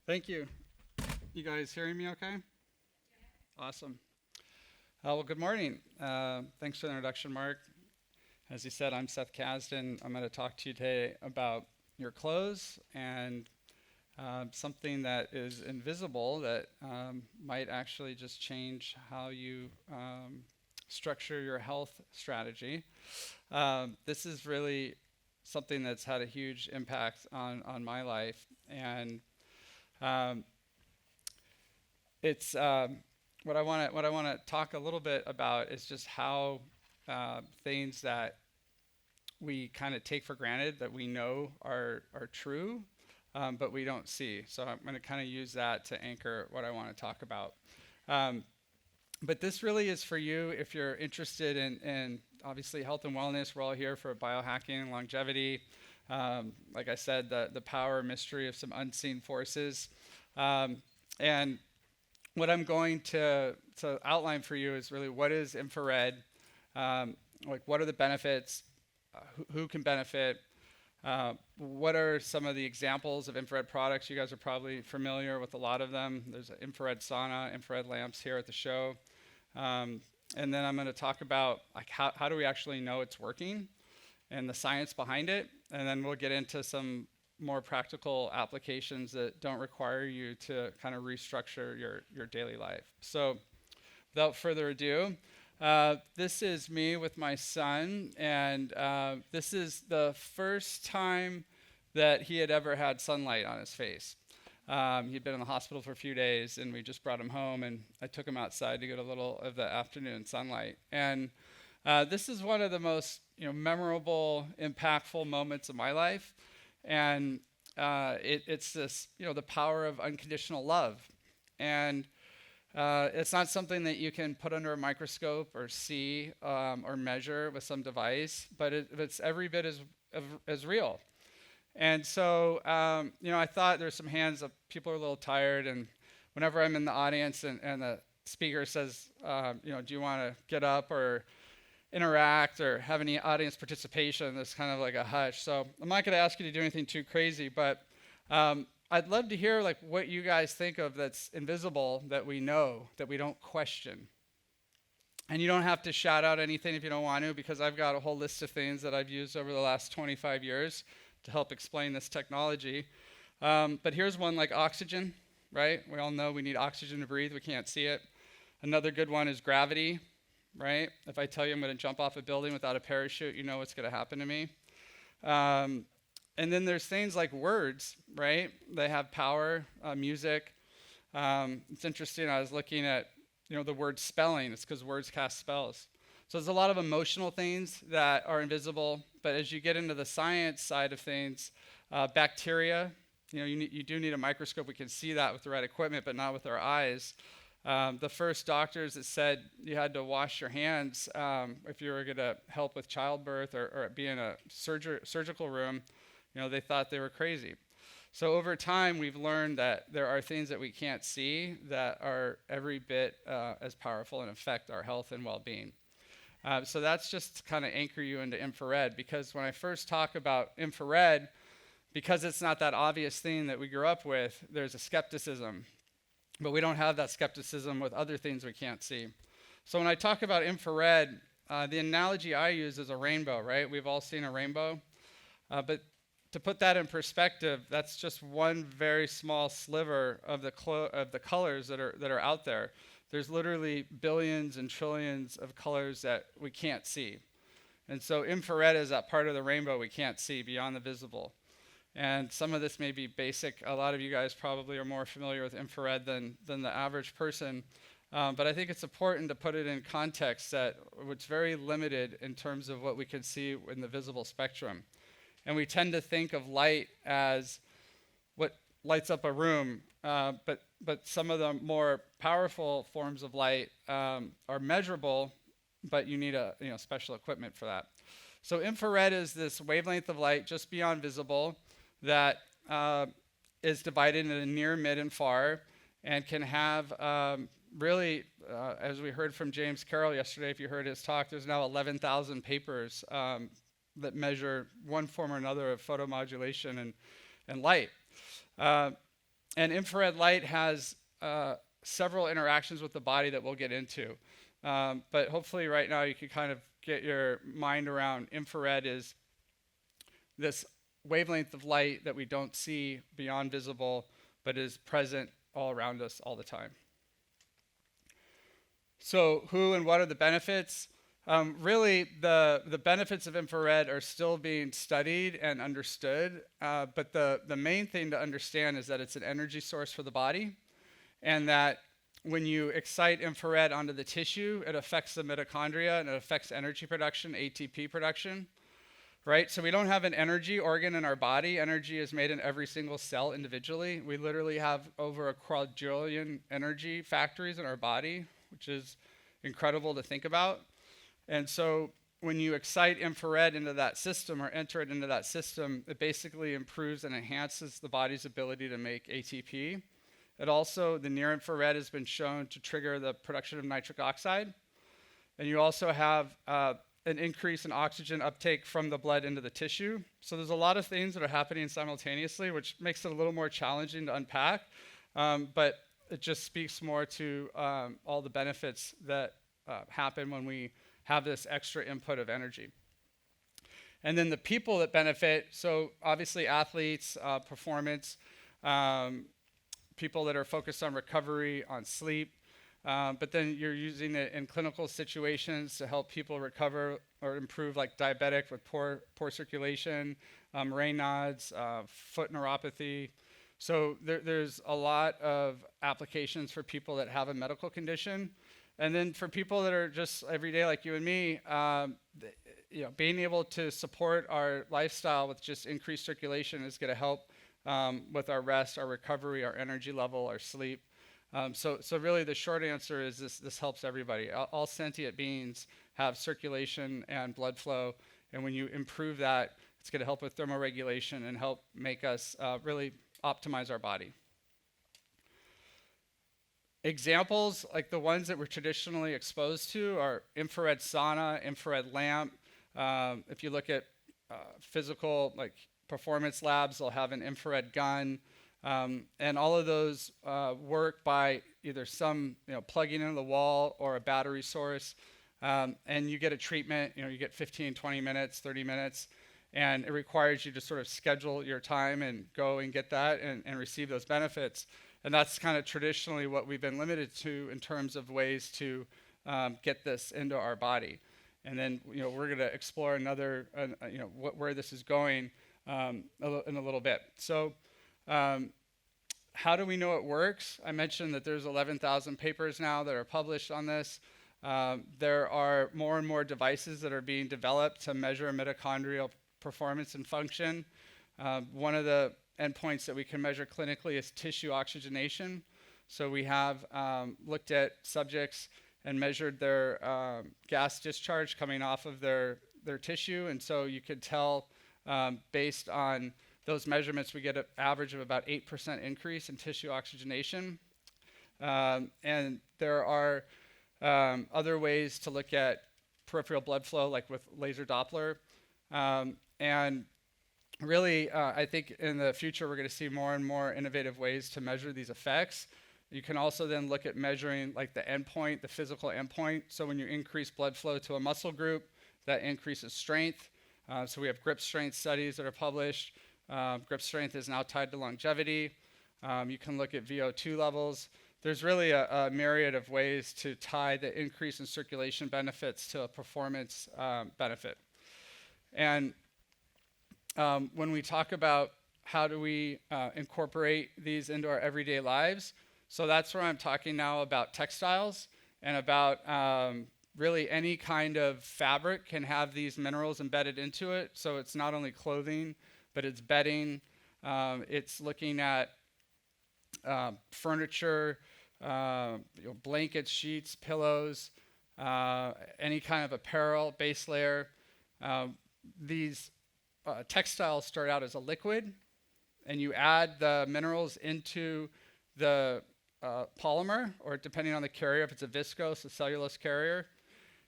Thank you. You guys hearing me okay? Awesome. Well, good morning. Thanks for the introduction, Mark. As you said, I'm Seth Casden. I'm going to talk to you today about your clothes and something that is invisible that might actually just change how you structure your health strategy. This is really something that's had a huge impact on my life, and um, it's what I want to talk a little bit about is just how things that we kind of take for granted that we know are true, but we don't see. So I'm going to kind of use that to anchor what I want to talk about. Um, but this really is for you if you're interested in obviously health and wellness. We're all here for biohacking and longevity. Like I said, the power mystery of some unseen forces. And what I'm going to outline for you is really what is infrared, like what are the benefits, who can benefit, what are some of the examples of infrared products. You guys are probably familiar with a lot of them. There's an infrared sauna, infrared lamps here at the show. And then I'm going to talk about like how do we actually know it's working and the science behind it. And then we'll get into some more practical applications that don't require you to kind of restructure your daily life. So without further ado, this is me with my son, and this is the first time that he had ever had sunlight on his face. He'd been in the hospital for a few days, and we just brought him home, and I took him outside to get a little of the afternoon sunlight. And this is one of the most memorable, impactful moments of my life. And it's this, the power of unconditional love. And it's not something that you can put under a microscope or see or measure with some device, but it's every bit as real. And so, I thought there's some hands up. People are a little tired, and whenever I'm in the audience and the speaker says, do you want to get up or interact or have any audience participation, there's kind of like a hush. So I'm not going to ask you to do anything too crazy, but I'd love to hear like what you guys think of that's invisible that we know, that we don't question. And you don't have to shout out anything if you don't want to, because I've got a whole list of things that I've used over the last 25 years to help explain this technology. But here's one like oxygen, right? We all know we need oxygen to breathe. We can't see it. Another good one is gravity, right? If I tell you I'm going to jump off a building without a parachute, you know what's going to happen to me. And then there's things like words, right? They have power, music. It's interesting. I was looking at, the word spelling. It's because words cast spells. So there's a lot of emotional things that are invisible. But as you get into the science side of things, bacteria, you do need a microscope. We can see that with the right equipment, but not with our eyes. The first doctors that said you had to wash your hands if you were going to help with childbirth or be in a surgical room, they thought they were crazy. So over time, we've learned that there are things that we can't see that are every bit as powerful and affect our health and well-being. So that's just to kind of anchor you into infrared, because when I first talk about infrared, because it's not that obvious thing that we grew up with, there's a skepticism. But we don't have that skepticism with other things we can't see. So when I talk about infrared, the analogy I use is a rainbow, right? We've all seen a rainbow. But to put that in perspective, that's just one very small sliver of the colors that are out there. There's literally billions and trillions of colors that we can't see. And so infrared is that part of the rainbow we can't see beyond the visible. And some of this may be basic. A lot of you guys probably are more familiar with infrared than the average person. But I think it's important to put it in context that it's very limited in terms of what we can see in the visible spectrum. And we tend to think of light as what lights up a room. But some of the more powerful forms of light are measurable, but you need special equipment for that. So infrared is this wavelength of light just beyond visible that is divided into near, mid, and far, and can have really, as we heard from James Carroll yesterday, if you heard his talk, there's now 11,000 papers that measure one form or another of photomodulation and light. And infrared light has several interactions with the body that we'll get into. But hopefully right now you can kind of get your mind around infrared is this wavelength of light that we don't see beyond visible, but is present all around us all the time. So who and what are the benefits? Really, the benefits of infrared are still being studied and understood, but the main thing to understand is that it's an energy source for the body, and that when you excite infrared onto the tissue, it affects the mitochondria and it affects energy production, ATP production, right? So we don't have an energy organ in our body. Energy is made in every single cell individually. We literally have over a quadrillion energy factories in our body, which is incredible to think about. And so when you excite infrared into that system or enter it into that system, it basically improves and enhances the body's ability to make ATP. It also, the near infrared has been shown to trigger the production of nitric oxide. And you also have an increase in oxygen uptake from the blood into the tissue. So there's a lot of things that are happening simultaneously, which makes it a little more challenging to unpack. But it just speaks more to all the benefits that happen when we have this extra input of energy. And then the people that benefit, so obviously athletes, performance, people that are focused on recovery, on sleep, but then you're using it in clinical situations to help people recover or improve, like diabetic with poor circulation, Raynaud's, foot neuropathy. So there's a lot of applications for people that have a medical condition. And then for people that are just everyday like you and me, being able to support our lifestyle with just increased circulation is going to help with our rest, our recovery, our energy level, our sleep. So really the short answer is this helps everybody. All sentient beings have circulation and blood flow. And when you improve that, it's going to help with thermoregulation and help make us really optimize our body. Examples, like the ones that we're traditionally exposed to, are infrared sauna, infrared lamp. If you look at physical, like performance labs, they'll have an infrared gun. And all of those work by either plugging into the wall or a battery source. And you get a treatment, you get 15, 20 minutes, 30 minutes. And it requires you to sort of schedule your time and go and get that and receive those benefits. And that's kind of traditionally what we've been limited to in terms of ways to get this into our body. And then, we're going to explore another, where this is going in a little bit. So how do we know it works? I mentioned that there's 11,000 papers now that are published on this. There are more and more devices that are being developed to measure mitochondrial performance and function. One of the endpoints that we can measure clinically is tissue oxygenation. So we have looked at subjects and measured their gas discharge coming off of their tissue. And so you could tell based on those measurements, we get an average of about 8% increase in tissue oxygenation. And there are other ways to look at peripheral blood flow, like with laser Doppler. And really, I think in the future, we're going to see more and more innovative ways to measure these effects. You can also then look at measuring like the endpoint, the physical endpoint. So when you increase blood flow to a muscle group, that increases strength. So we have grip strength studies that are published. Grip strength is now tied to longevity. You can look at VO2 levels. There's really a myriad of ways to tie the increase in circulation benefits to a performance benefit. And when we talk about how do we incorporate these into our everyday lives, so that's where I'm talking now about textiles and about really any kind of fabric can have these minerals embedded into it. So it's not only clothing, but it's bedding. It's looking at furniture, blankets, sheets, pillows, any kind of apparel, base layer. These textiles start out as a liquid, and you add the minerals into the polymer, or depending on the carrier, if it's a viscose, a cellulose carrier,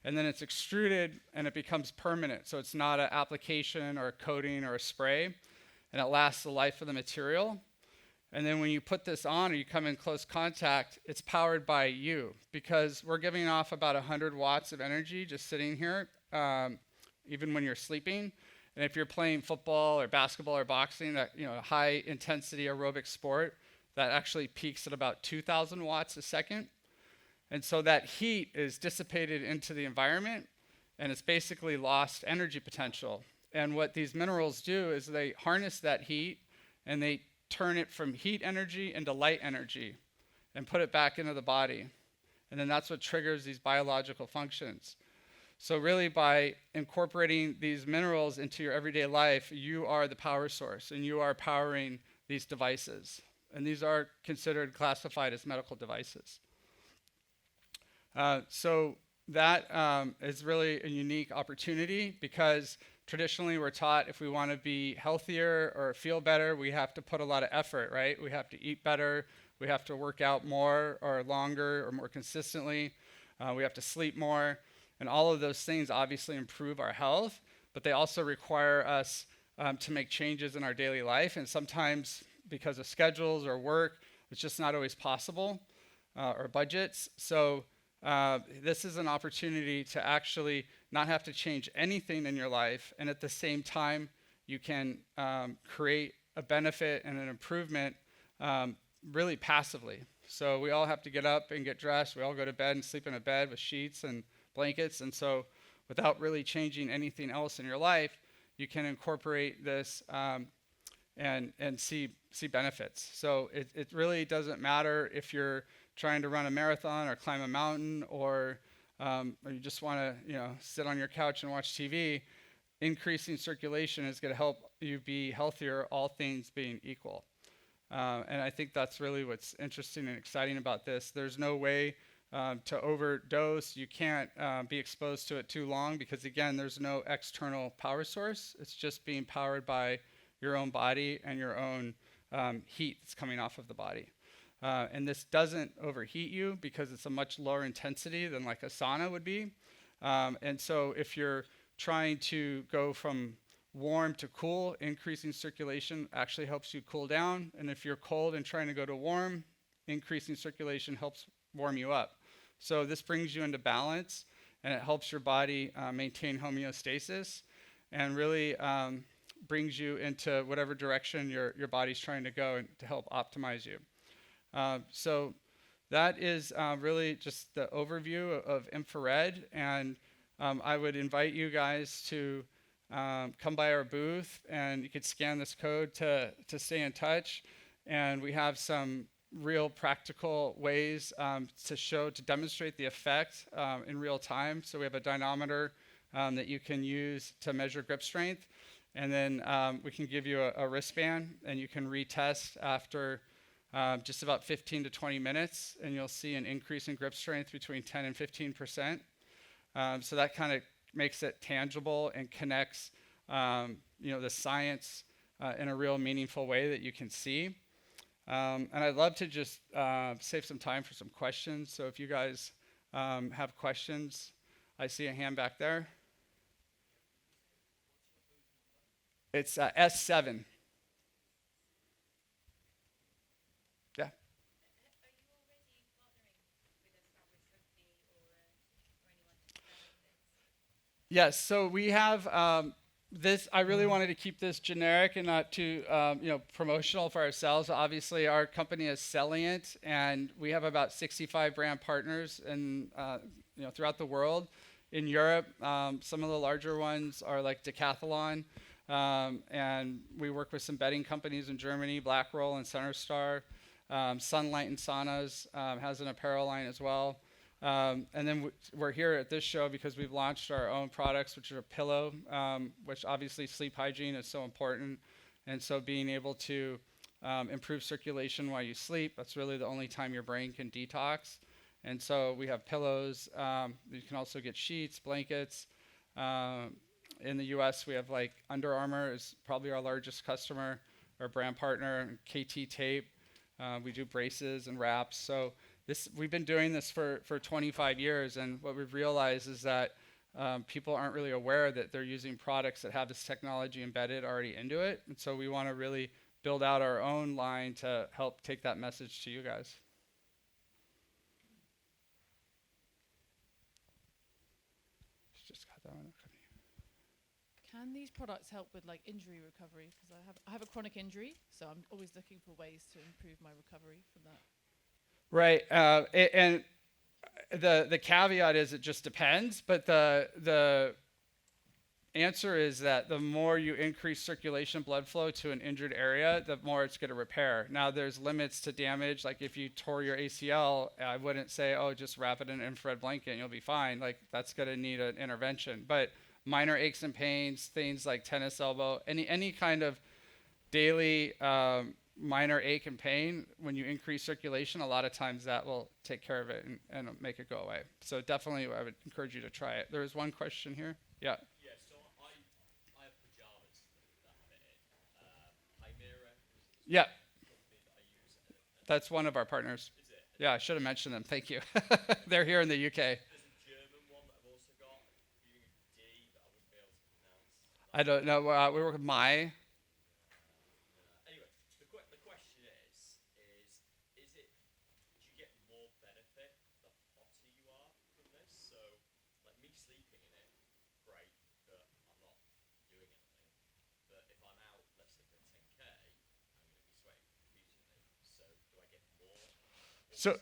and then it's extruded and it becomes permanent. So it's not an application or a coating or a spray, and it lasts the life of the material. And then when you put this on or you come in close contact, it's powered by you, because we're giving off about 100 watts of energy just sitting here, even when you're sleeping. And if you're playing football or basketball or boxing, that, a high intensity aerobic sport, that actually peaks at about 2,000 watts a second. And so that heat is dissipated into the environment, and it's basically lost energy potential. And what these minerals do is they harness that heat and they turn it from heat energy into light energy and put it back into the body. And then that's what triggers these biological functions. So really, by incorporating these minerals into your everyday life, you are the power source, and you are powering these devices. And these are considered classified as medical devices. So that is really a unique opportunity, because traditionally we're taught if we want to be healthier or feel better, we have to put a lot of effort, right? We have to eat better, we have to work out more or longer or more consistently, we have to sleep more, and all of those things obviously improve our health, but they also require us to make changes in our daily life, and sometimes because of schedules or work, it's just not always possible, or budgets. So this is an opportunity to actually not have to change anything in your life, and at the same time, you can create a benefit and an improvement really passively. So we all have to get up and get dressed. We all go to bed and sleep in a bed with sheets and blankets. And so without really changing anything else in your life, you can incorporate this and see benefits. So it really doesn't matter if you're trying to run a marathon or climb a mountain, or you just want to sit on your couch and watch TV. Increasing circulation is going to help you be healthier, all things being equal. And I think that's really what's interesting and exciting about this. There's no way to overdose. You can't be exposed to it too long, because again, there's no external power source. It's just being powered by your own body and your own heat that's coming off of the body. And this doesn't overheat you, because it's a much lower intensity than like a sauna would be. And so if you're trying to go from warm to cool, increasing circulation actually helps you cool down. And if you're cold and trying to go to warm, increasing circulation helps warm you up. So this brings you into balance, and it helps your body maintain homeostasis, and really brings you into whatever direction your body's trying to go, and to help optimize you. So that is really just the overview of infrared, and I would invite you guys to come by our booth, and you could scan this code to stay in touch. And we have some real practical ways to demonstrate the effect in real time. So we have a dynamometer that you can use to measure grip strength, and then we can give you a wristband, and you can retest after just about 15 to 20 minutes, and you'll see an increase in grip strength between 10 and 15%. So that kind of makes it tangible and connects the science in a real meaningful way that you can see. And I'd love to just save some time for some questions. So if you guys have questions, I see a hand back there. It's S7. Yeah. Yes, so we have this. I really wanted to keep this generic and not too promotional for ourselves. Obviously, our company is CELLIANT, and we have about 65 brand partners throughout the world. In Europe, some of the larger ones are like Decathlon, and we work with some bedding companies in Germany, Blackroll and Centerstar. Sunlight and Saunas has an apparel line as well. And then we're here at this show because we've launched our own products, which are a pillow, which obviously sleep hygiene is so important. And so being able to improve circulation while you sleep, that's really the only time your brain can detox. And so we have pillows. You can also get sheets, blankets. In the US, we have like Under Armour is probably our largest customer, our brand partner, KT Tape. We do braces and wraps. So we've been doing this for 25 years, and what we've realized is that people aren't really aware that they're using products that have this technology embedded already into it. And so we want to really build out our own line to help take that message to you guys. Just got that one. Can these products help with like injury recovery? Because I have a chronic injury, so I'm always looking for ways to improve my recovery from that. Right, and the caveat is it just depends, but the answer is that the more you increase circulation blood flow to an injured area, the more it's going to repair. Now, there's limits to damage. Like if you tore your ACL, I wouldn't say, oh, just wrap it in an infrared blanket and you'll be fine. Like that's going to need an intervention. But minor aches and pains, things like tennis elbow, any kind of daily minor ache and pain, when you increase circulation, a lot of times that will take care of it and make it go away. So definitely I would encourage you to try it. There was one question here. Yeah. Yeah, that's one of our partners. Yeah, I should have mentioned them. Thank you. They're here in the UK. I don't know. We work with My. So,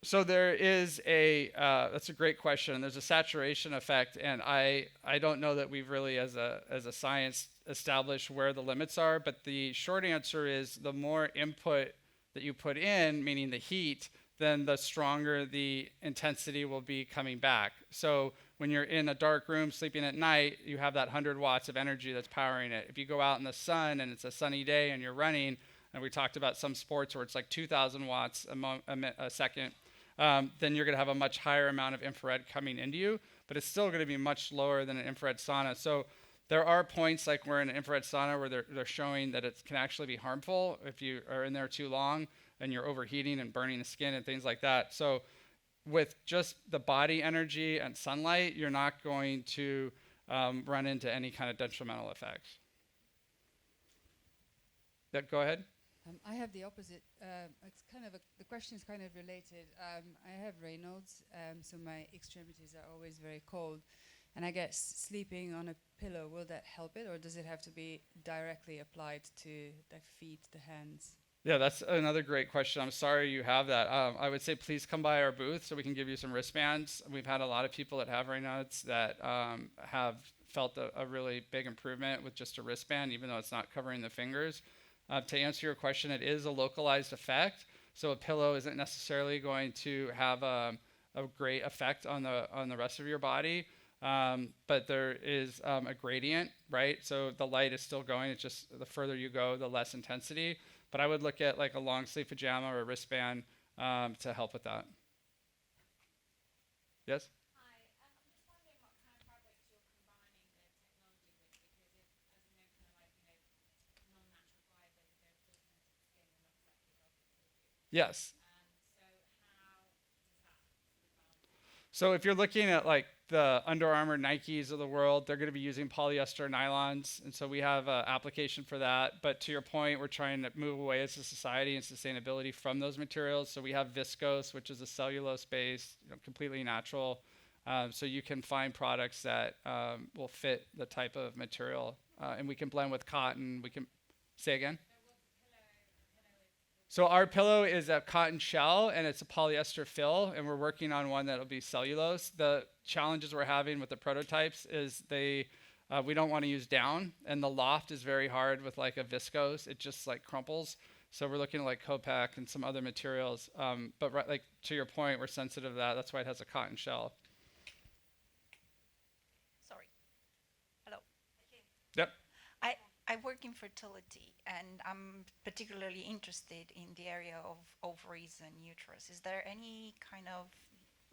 so there is a that's a great question. There's a saturation effect, and I don't know that we've really as a science established where the limits are. But the short answer is the more input that you put in, meaning the heat, then the stronger the intensity will be coming back. So when you're in a dark room sleeping at night, you have that 100 watts of energy that's powering it. If you go out in the sun and it's a sunny day and you're running, and we talked about some sports where it's like 2,000 watts a second, then you're going to have a much higher amount of infrared coming into you, but it's still going to be much lower than an infrared sauna. So there are points like we're in an infrared sauna where they're showing that it can actually be harmful if you are in there too long and you're overheating and burning the skin and things like that. So with just the body energy and sunlight, you're not going to run into any kind of detrimental effects. Yeah, go ahead. I have the opposite. It's kind of the question is kind of related. I have Raynaud's, so my extremities are always very cold, and I guess sleeping on a pillow, will that help it, or does it have to be directly applied to the feet, the hands? Yeah, that's another great question. I'm sorry you have that. I would say please come by our booth so we can give you some wristbands. We've had a lot of people that have Raynaud's that have felt a really big improvement with just a wristband, even though it's not covering the fingers. To answer your question, it is a localized effect. So a pillow isn't necessarily going to have a great effect on the rest of your body. But there is a gradient, right? So the light is still going. It's just the further you go, the less intensity. But I would look at like a long sleeve pajama or a wristband to help with that. Yes? Yes. So if you're looking at like the Under Armour Nikes of the world, they're going to be using polyester nylons. And so we have an application for that. But to your point, we're trying to move away as a society and sustainability from those materials. So we have viscose, which is a cellulose base, completely natural. So you can find products that will fit the type of material. And we can blend with cotton. We can say again. So our pillow is a cotton shell and it's a polyester fill, and we're working on one that'll be cellulose. The challenges we're having with the prototypes is we don't want to use down, and the loft is very hard with like a viscose. It just like crumples. So we're looking at like Copac and some other materials. But like to your point, we're sensitive to that. That's why it has a cotton shell. Sorry. Hello. Yep. I work in fertility, and I'm particularly interested in the area of ovaries and uterus. Is there any kind of,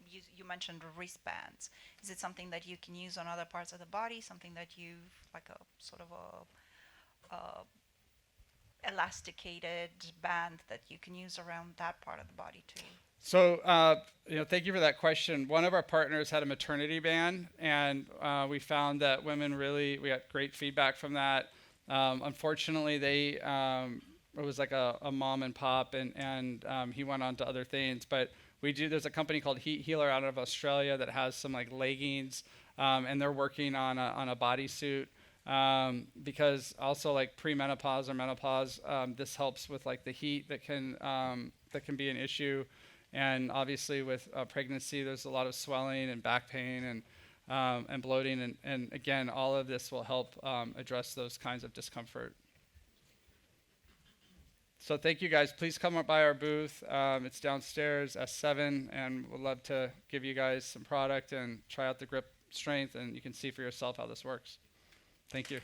you mentioned wristbands. Is it something that you can use on other parts of the body, something that you've, like a sort of a elasticated band that you can use around that part of the body too? So, thank you for that question. One of our partners had a maternity band, and we found that women we got great feedback from that. Unfortunately, it was like a mom and pop, and he went on to other things. But there's a company called Heat Healer out of Australia that has some like leggings, and they're working on a bodysuit. Because also like premenopause or menopause, this helps with like the heat that can be an issue, and obviously with pregnancy, there's a lot of swelling and back pain and bloating, and again, all of this will help address those kinds of discomfort. So thank you guys. Please come up by our booth. It's downstairs, S7, and we'd love to give you guys some product and try out the grip strength, and you can see for yourself how this works. Thank you.